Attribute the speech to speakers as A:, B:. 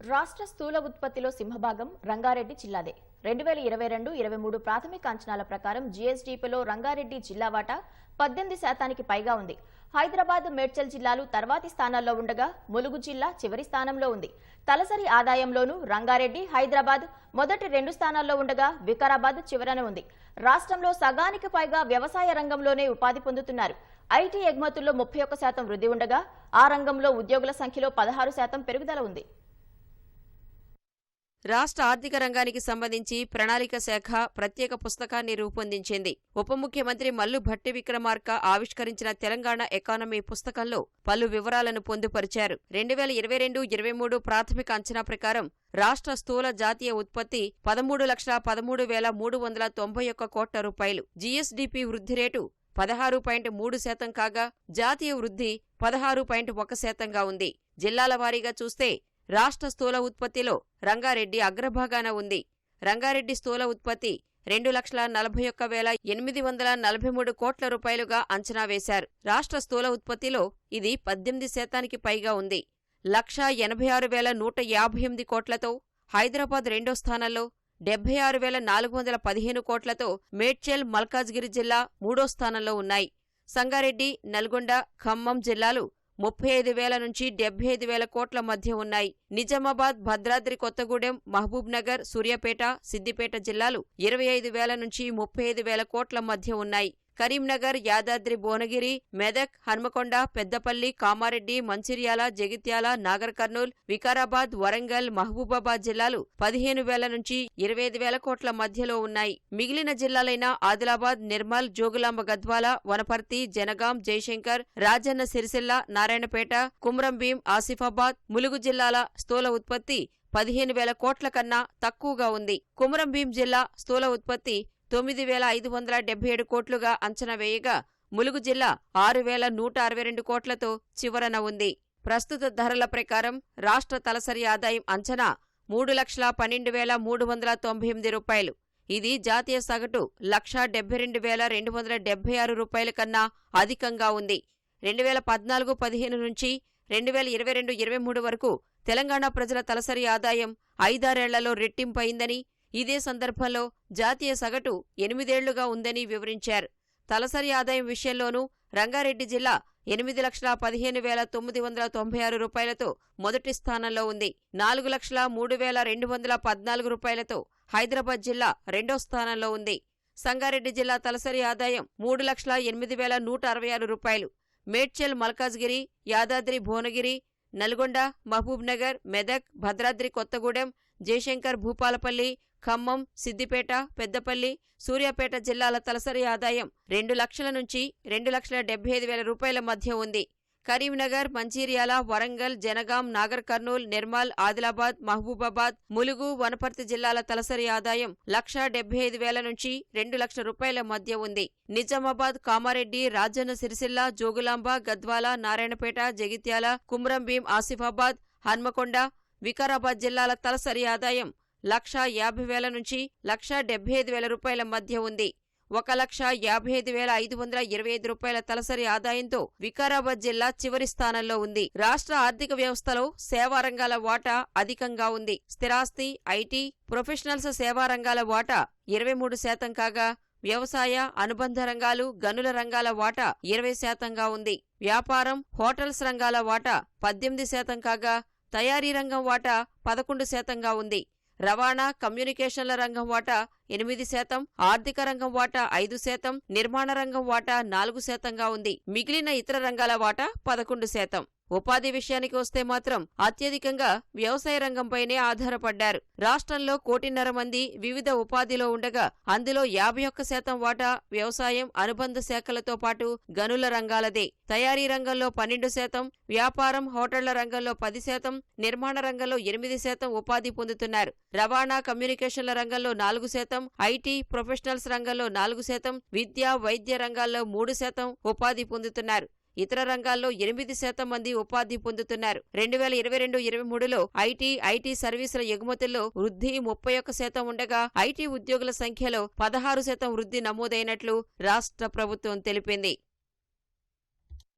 A: రాష్ట్ర స్థూల ఉత్పత్తిలో సింహభాగం రంగారెడ్డి జిల్లాదే. 2022-23 ప్రాథమిక అంచనాల ప్రకారం జీఎస్డీపీలో రంగారెడ్డి జిల్లా వాటా 18% పైగా ఉంది. హైదరాబాద్, మేడ్చల్ జిల్లాలు తర్వాతి స్థానాల్లో ఉండగా ములుగు జిల్లా చివరి స్థానంలో ఉంది. తలసరి ఆదాయంలోనూ రంగారెడ్డి, హైదరాబాద్ మొదటి 2 స్థానాల్లో ఉండగా వికారాబాద్ చివరన ఉంది. రాష్ట్రంలో సగానికి పైగా వ్యవసాయ రంగంలోనే ఉపాధి పొందుతున్నారు. ఐటీ ఎగుమతుల్లో 31% వృద్ధి ఉండగా ఆ రంగంలో ఉద్యోగుల సంఖ్యలో 16% పెరుగుదల ఉంది.
B: రాష్ట్ర ఆర్థిక రంగానికి సంబంధించి ప్రణాళిక శాఖ ప్రత్యేక పుస్తకాన్ని రూపొందించింది. ఉప ముఖ్యమంత్రి మల్లు భట్టి విక్రమార్క ఆవిష్కరించిన తెలంగాణ ఎకానమీ పుస్తకంలో పలు వివరాలను పొందుపరిచారు. 2022-23 ప్రాథమిక అంచనా ప్రకారం రాష్ట్ర స్థూల జాతీయ ఉత్పత్తి 13,13,391 కోట్ల రూపాయలు. జీఎస్డీపీ వృద్ధి రేటు 16.3% కాగా జాతీయ వృద్ధి 16.1%గా ఉంది. జిల్లాల వారీగా చూస్తే రాష్ట్ర స్థూల ఉత్పత్తిలో రంగారెడ్డి అగ్రభాగాన ఉంది. రంగారెడ్డి స్థూల ఉత్పత్తి 2,41,843 కోట్ల రూపాయలుగా అంచనా వేశారు. రాష్ట్ర స్థూల ఉత్పత్తిలో ఇది 18% పైగా ఉంది. 1,86,158 కోట్లతో హైదరాబాద్ రెండో స్థానంలో, 76,415 కోట్లతో మేడ్చల్, మల్కాజ్గిరి జిల్లా మూడో స్థానంలో ఉన్నాయి. సంగారెడ్డి, నల్గొండ, ఖమ్మం జిల్లాలు 35,000 నుంచి 75,000 కోట్ల మధ్య ఉన్నాయి. నిజామాబాద్, భద్రాద్రి కొత్తగూడెం, మహబూబ్ నగర్, సూర్యాపేట, సిద్దిపేట జిల్లాలు 25,000 నుంచి 35,000 కోట్ల మధ్య ఉన్నాయి. కరీంనగర్, యాదాద్రి, భువనగిరి, మెదక్, హన్మకొండ, పెద్దపల్లి, కామారెడ్డి, మంచిర్యాల, జగిత్యాల, నాగర్ కర్నూల్, వికారాబాద్, వరంగల్, మహబూబాబాద్ జిల్లాలు 15,000 నుంచి 25,000 కోట్ల మధ్యలో ఉన్నాయి. మిగిలిన జిల్లాలైన ఆదిలాబాద్, నిర్మల్, జోగులాంబ గద్వాల, వనపర్తి, జనగాం, జయశంకర్, రాజన్న సిరిసిల్ల, నారాయణపేట, కుమ్రంభీం, ఆసిఫాబాద్, ములుగు జిల్లాల స్థూల ఉత్పత్తి 15,000 కోట్ల కన్నా తక్కువగా ఉంది. కుమ్రంభీం జిల్లా స్థూల ఉత్పత్తి 9,577 కోట్లుగా అంచనా వేయగా ములుగు జిల్లా 6,162 కోట్లతో చివరన ఉంది. ప్రస్తుత ధరల ప్రకారం రాష్ట్ర తలసరి ఆదాయం అంచనా 3,12,398 రూపాయలు. ఇది జాతీయ సగటు 1,72,276 రూపాయల కన్నా అధికంగా ఉంది. 2014-15 నుంచి 2022-23 వరకు తెలంగాణ ప్రజల తలసరి ఆదాయం 5-6 ఏళ్లలో రెట్టింపయిందని, ఇదే సందర్భంలో జాతీయ సగటు 8 ఏళ్లుగా ఉందని వివరించారు. తలసరి ఆదాయం విషయంలోనూ రంగారెడ్డి జిల్లా 8,15,996 రూపాయలతో మొదటి స్థానంలో ఉంది. 4,03,214 రూపాయలతో హైదరాబాద్ జిల్లా రెండో స్థానంలో ఉంది. సంగారెడ్డి జిల్లా తలసరి ఆదాయం 3,08,166 రూపాయలు. మేడ్చల్, మల్కాజ్గిరి, యాదాద్రి, భువనగిరి, నల్గొండ, మహబూబ్ నగర్, మెదక్, భద్రాద్రి కొత్తగూడెం, జయశంకర్, భూపాలపల్లి, ఖమ్మం, సిద్దిపేట, పెద్దపల్లి, సూర్యాపేట జిల్లాల తలసరి ఆదాయం 2 లక్షల నుంచి 2,75,000 రూపాయల మధ్య ఉంది. కరీంనగర్, మంచిర్యాల, వరంగల్, జనగాం, నాగర్ కర్నూల్, నిర్మల్, ఆదిలాబాద్, మహబూబాబాద్, ములుగు, వనపర్తి జిల్లాల తలసరి ఆదాయం 1,75,000 నుంచి 2 లక్షల రూపాయల మధ్య ఉంది. నిజామాబాద్, కామారెడ్డి, రాజన్న సిరిసిల్ల, జోగులాంబ, గద్వాల, నారాయణపేట, జగిత్యాల, కుమ్రంభీం, ఆసిఫాబాద్, హన్మకొండ, వికారాబాద్ జిల్లాల తలసరి ఆదాయం 1,50,000 నుంచి 1,75,000 రూపాయల మధ్య ఉంది. 1,55,525 రూపాయల తలసరి ఆదాయంతో వికారాబాద్ జిల్లా చివరి స్థానంలో ఉంది. రాష్ట్ర ఆర్థిక వ్యవస్థలో సేవారంగాల వాటా అధికంగా ఉంది. స్థిరాస్తి, ఐటీ, ప్రొఫెషనల్స్ సేవారంగాల వాటా 23% కాగా వ్యవసాయ, అనుబంధ రంగాలు, గనుల రంగాల వాటా 20%గా ఉంది. వ్యాపారం, హోటల్స్ రంగాల వాటా 18% కాగా తయారీ రంగం వాటా 11%గా ఉంది. రవాణా, కమ్యూనికేషన్ల రంగం వాటా 8%, ఆర్థిక రంగం వాటా 5%, నిర్మాణ రంగం వాటా 4%గా ఉంది. మిగిలిన ఇతర రంగాల వాటా 11%. ఉపాధి విషయానికి వస్తే మాత్రం అత్యధికంగా వ్యవసాయ రంగంపైనే ఆధారపడ్డారు. రాష్ట్రంలో 1,50,00,000 మంది వివిధ ఉపాధిలో ఉండగా అందులో 51% వాటా వ్యవసాయం, అనుబంధ శాఖలతో పాటు గనుల రంగాలదే. తయారీ రంగంలో 12%, వ్యాపారం, హోటళ్ల రంగంలో 10%, నిర్మాణ రంగంలో 8% ఉపాధి పొందుతున్నారు. రవాణా, కమ్యూనికేషన్ల రంగంలో 4%, ఐటీ, ప్రొఫెషనల్స్ రంగంలో 4%, విద్య, వైద్య రంగాల్లో 3% ఉపాధి పొందుతున్నారు. ఇతర రంగాల్లో 8% మంది ఉపాధి పొందుతున్నారు. 2022-23లో ఐటీ సర్వీసుల ఎగుమతుల్లో వృద్ధి 31% ఉండగా ఐటీ ఉద్యోగుల సంఖ్యలో 16% వృద్ధి నమోదైనట్లు రాష్ట్ర ప్రభుత్వం తెలిపింది.